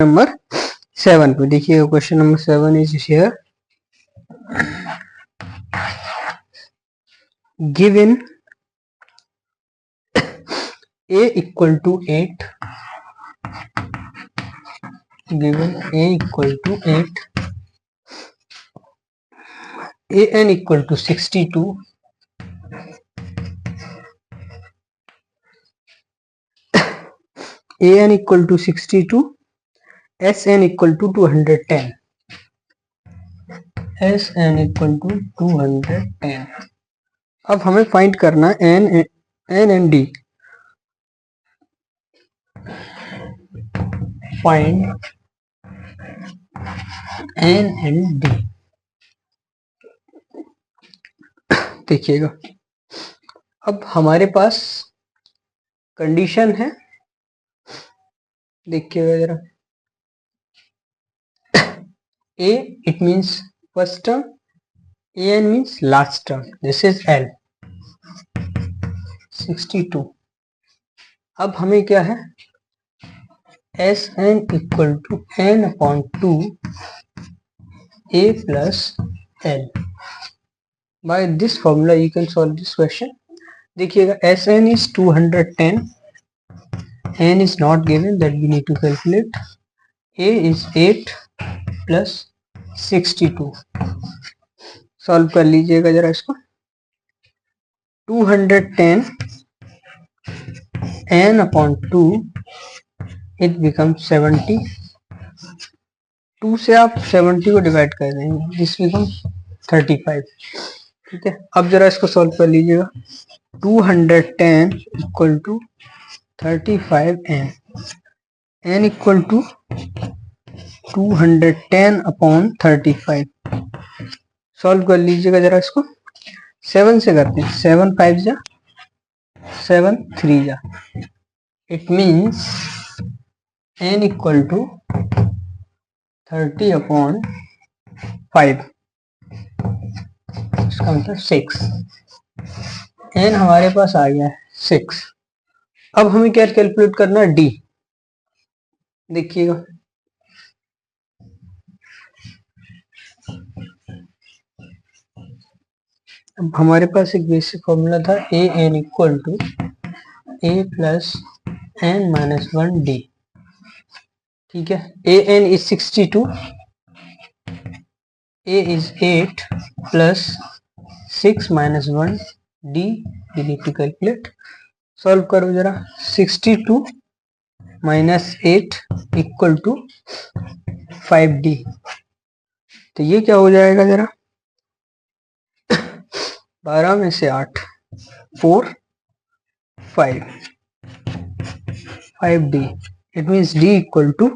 Number 7 पे देखिएगा। Question number 7 is here. Given a equal to 8, given a equal to 8, an equal to 62, an equal to 62, sn equal to 210, sn equal to 210। अब हमें find करना n and d। Find n and d। देखिएगा, अब हमारे पास condition है, देखिएगा जरा। a it means first term, an means last term, this is l 62। अब हमें क्या है, sn equal to n upon 2 a plus l। by this formula you can solve this question। देखिएगा, sn is 210, n is not given, that we need to calculate। a is 8 plus 62। Solve कर लीजिएगा जरा इसको। 210 n upon 2 it becomes 70। 2 से आप 70 को divide कर देंगे, दिस becomes 35। ठीक है, अब जरा इसको सॉल्व कर लीजिएगा। 210 equal to 35n, n equal to 210 upon 35। Solve कर लीजिएगा जरा इसको। 7 से करते हैं, 7 5 जा 7 3 जा, it means n equal to 30 upon 5, इसका मतलब 6। n हमारे पास आ गया है 6। अब हमें क्या कैलकुलेट करना है, d। देखिएगा, अब हमारे पास एक बेसिक फॉर्मूला था, a n equal to a plus n minus 1 d. ठीक है, a n is 62, a is 8 plus 6 minus 1 d, we need to calculate. Solve करो जरा। 62 माइनस 8 इक्वल टू 5d। तो ये क्या हो जाएगा जरा, 12 में से 8 4 5 5d, it means d equal to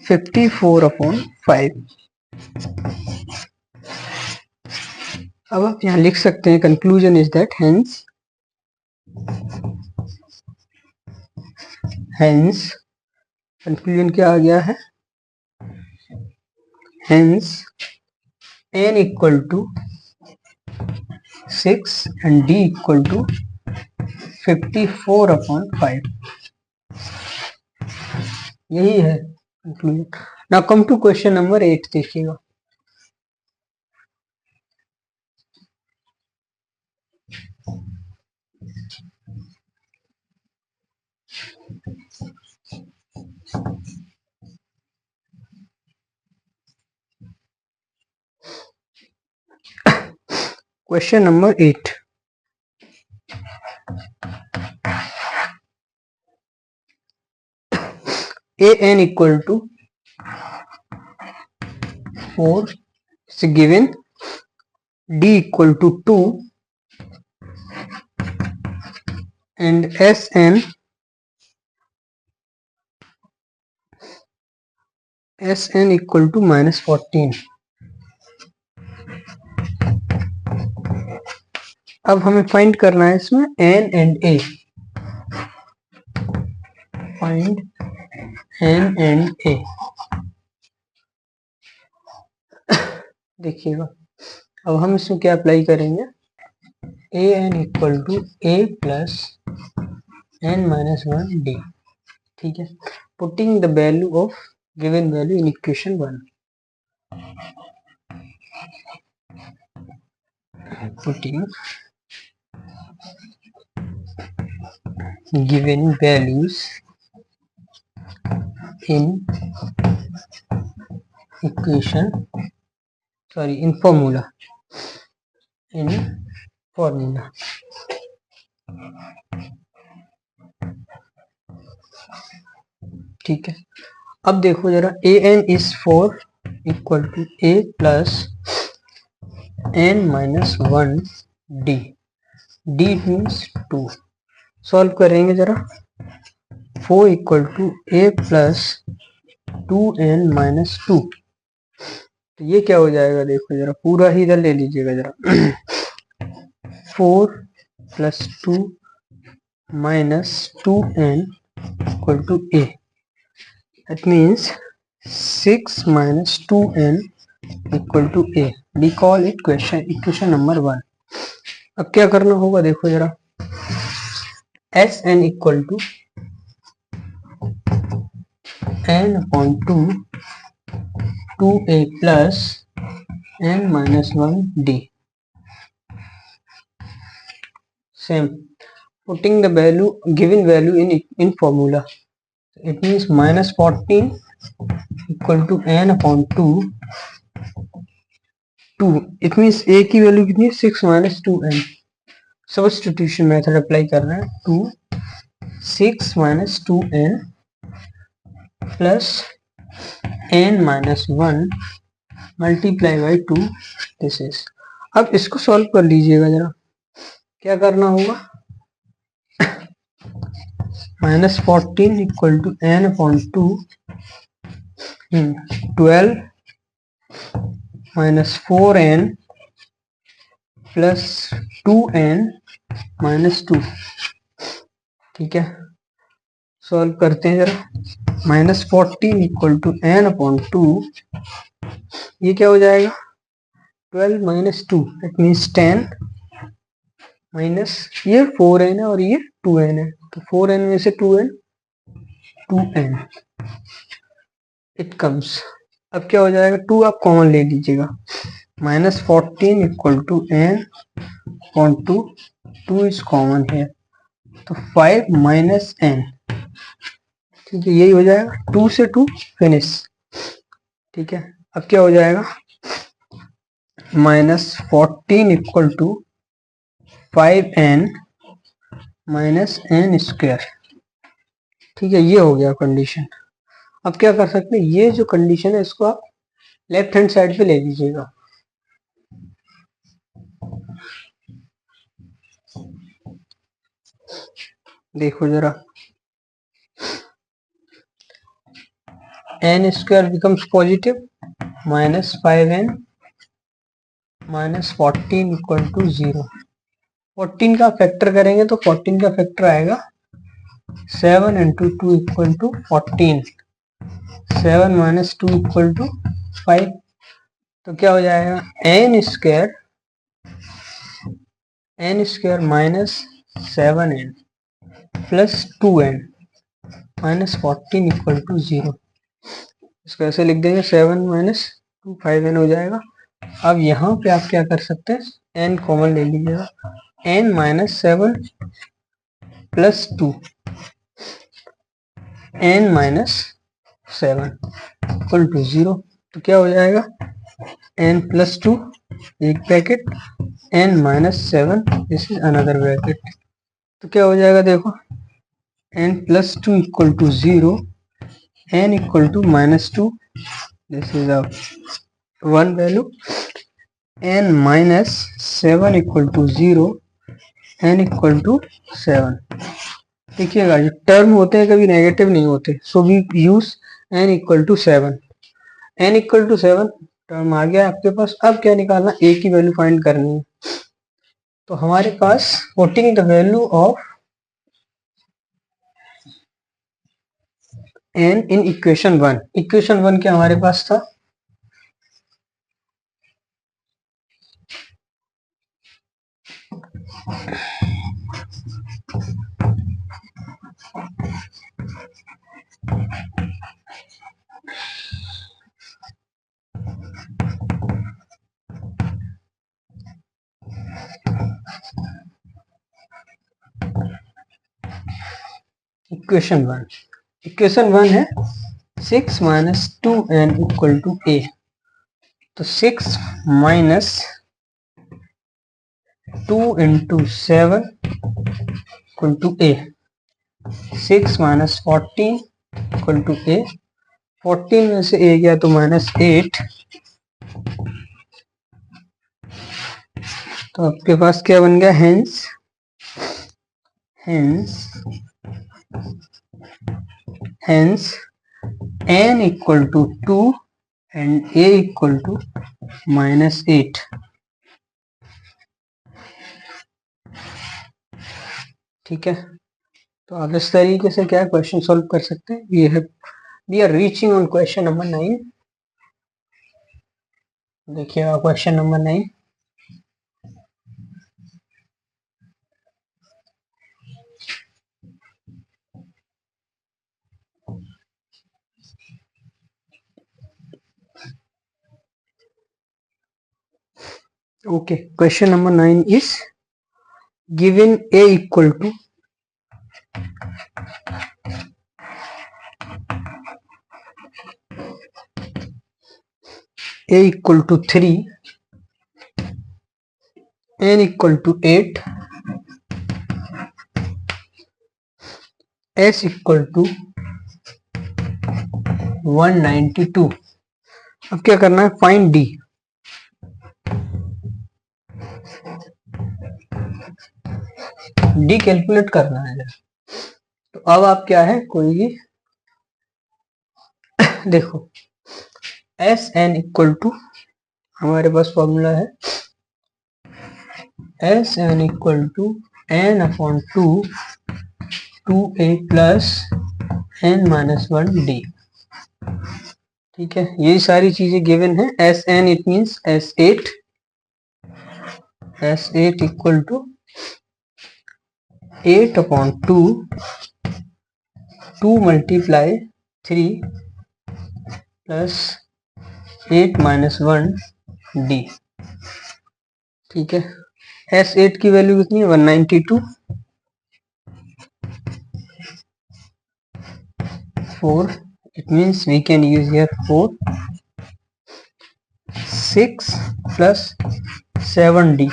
54 upon 5। अब आप यहाँ लिख सकते हैं, conclusion is that hence conclusion क्या आ गया है, hence n equal to 6 and d equal to 54 upon 5। यही है conclusion. Now come to question number 8। देखिएगा, question number 8। an equal to 4 is given, d equal to 2 and sn equal to minus 14। अब हमें find करना है इसमें n and a। Find n and a। देखिएगा, अब हम इसमें क्या अप्लाई करेंगे, a n equal to a plus n minus 1 d. ठीक है, putting the value of given value in equation 1. Putting given values in equation, in formula. ठीक है, अब देखो जरा, a n is 4 equal to a plus n minus 1 डी, d means 2. Solve करेंगे जरा. 4 equal to a plus 2n minus 2, तो ये क्या हो जाएगा, देखो जरा, पूरा ही इधर ले लीजिएगा जरा. 4 plus 2 minus 2n equal to a. That means 6 minus 2n equal to a. We call it equation number 1. अब क्या करना होगा, देखो जरा, Sn equal to n upon 2 2a plus n minus 1 d. Same, putting the value, given value in formula. It means minus 14 equal to n upon 2. It means a की value कितनी है, 6 minus 2n. Substitution method apply कर रहे हैं. 2 6 minus 2n plus n minus 1 multiply by 2. This is. अब इसको solve कर लीजिएगा जरा. क्या करना होगा, minus 14 equal to n upon 2 12 minus 4n plus 2n minus 2. ठीक है, सॉल्व करते हैं जरा. minus 14 equal to n upon 2, ये क्या हो जाएगा, 12 minus 2, that means 10 माइनस ये 4n है और ये 2n है, तो 4n में से 2n इट कम्स. अब क्या हो जाएगा, 2 आप कॉमन ले लीजिएगा. minus 14 equal to n upon 2, 2 is common है, तो 5 माइनस n. ठीक है, यही हो जाएगा. 2 से 2 फिनिश. ठीक है, अब क्या हो जाएगा, minus 14 equal to 5n minus n square. ठीक है, ये हो गया कंडीशन. अब क्या कर सकते हैं, ये जो कंडीशन है इसको आप लेफ्ट हैंड साइड पे ले लीजिएगा. देखो जरा, n square becomes positive, minus 5n minus 14 equal to 0. 14 का फैक्टर करेंगे तो 14 का फैक्टर आएगा 7 into 2 equal to 14. 7 minus 2 equal to 5, तो क्या हो जाएगा, n square minus 7n plus 2n minus 14 equal to 0. इसको ऐसे लिख देंगे, 7 माइनस 2 5n हो जाएगा. अब यहाँ पे आप क्या कर सकते हैं, n कॉमन ले लीजिएगा. n minus 7 plus 2 n minus 7 equal to 0, तो क्या हो जाएगा, n प्लस 2 एक bracket, n minus 7 this is another bracket. तो क्या हो जाएगा, देखो, n plus 2 equal to 0, n equal to minus 2, this is a one value, n minus 7 equal to 0, n equal to 7. देखिएगा, जो टर्म होते हैं कभी नेगेटिव नहीं होते, so we use n equal to 7. n equal to 7 term आ गया आपके पास. अब क्या निकालना, a की वैल्यू फाइंड करनी है. तो हमारे पास putting the value of n in equation 1. Equation 1 क्या हमारे पास था, इक्वेशन वन है 6 minus 2n equal to a. तो 6 minus 2 into 7 equal to a. 6 minus 14 equal to a. 14 में से ए गया तो -8। तो आपके पास क्या बन गया, hence n equal to 2 and a equal to -8। ठीक है, तो आप इस तरीके से क्या क्वेश्चन सॉल्व कर सकते हैं। We are reaching on question number 9। देखिएगा question number 9। Okay, question number 9 is given a equal to a equal to 3, n equal to 8, s equal to 192। अब क्या करना है, फाइंड d। डी कैलकुलेट करना है। तो अब आप क्या है, कोई भी देखो एस एन इक्वल टू, हमारे पास फॉर्मूला है s n equal to n upon 2 a plus n minus 1 d. ठीक है, ये सारी चीजें गिवन है। S n it means S8 equal to 8 upon 2 multiply 3 plus 8 minus 1 d. ठीक है, S8 की वैल्यू कितनी है, 192। 4, it means we can use here 4, 6 plus 7d।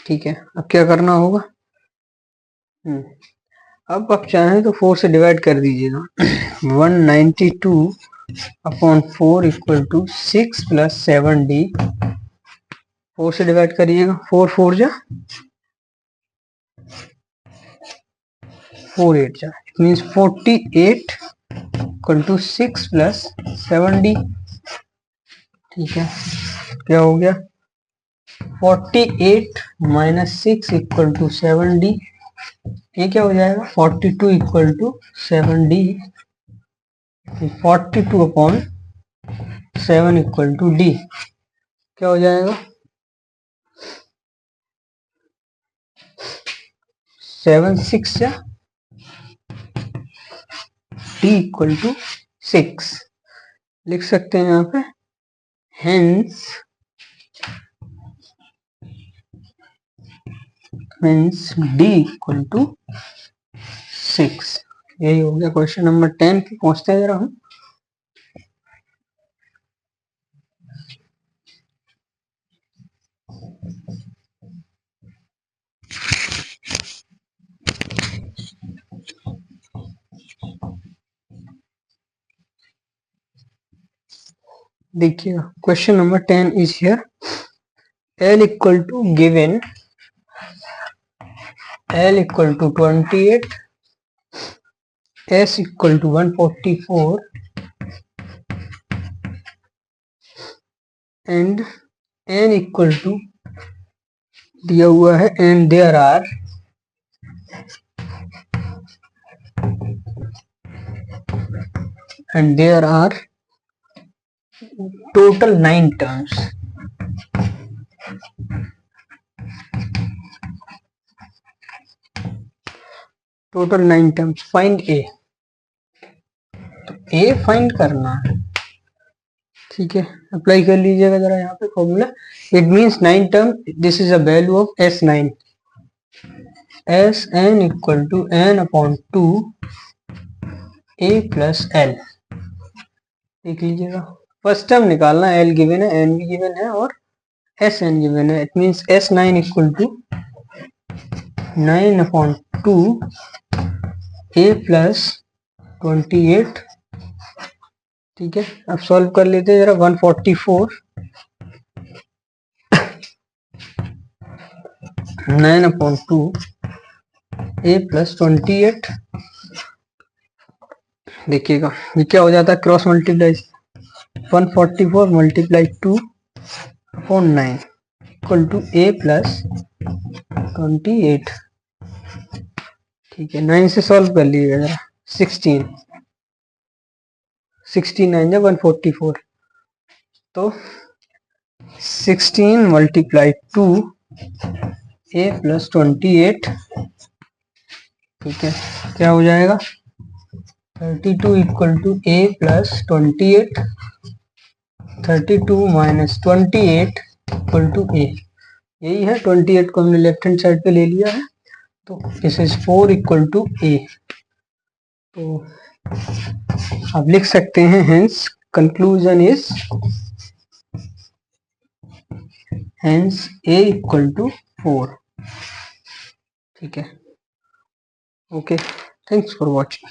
ठीक है, अब क्या करना होगा, अब आप चाहें तो 4 से डिवाइड कर दीजिएगा। 192 upon 4 equal to 6 plus 7d। 4 से डिवाइड करिएगा, 4 4 जा 4 8 जा, it means 48 equal to 6 plus 7d। ठीक है, क्या हो गया, 48 माइनस 6 इक्वल टू 7d। ये क्या हो जाएगा, 42 equal to 7d। 42 upon 7 equal to d क्या हो जाएगा, 7 6 या d इक्वल टू 6 लिख सकते हैं यहाँ पे। hence d equal to 6। यही हो गया क्वेश्चन नंबर 10 पे पहुंचते हैं जरा हम। देखिएगा question number 10 is here. L equal to given L equal to 28, S equal to 144 and N equal to दिया हुआ है and there are total 9 terms। total 9 terms, find A। A find करना है, ठीक है। अप्लाई कर लीजिएगा जरा यहाँ पे formula. It means 9 term, this is a value of S9, Sn equal to n/2 a plus l। देख लीजिएगा, फर्स्ट टर्म निकालना, l गिवन है, n भी गिवन है और Sn गिवन है। It means S9 equal to 9/2 a plus 28, ठीक है। अब सॉल्व कर लेते हैं जरा। 144 9/2 a प्लस 28, देखिएगा ये क्या हो जाता है, cross multiply. 144 multiply 2/9 equal to a plus 28, ठीक है। 9 से सॉल्व कर लीजिएगा जरा। 16 जब 144, तो 16 मल्टीप्लाई 2 a प्लस 28, ठीक है। क्या हो जाएगा, 32 equal to a plus 28, 32 minus 28 equal to a, यही है। 28 को हमने लेफ्ट हैंड साइड पे ले लिया है, तो this is 4 equal to a। तो आप लिख सकते हैं hence conclusion is, hence a equal to 4, ठीक है। Okay, thanks for watching.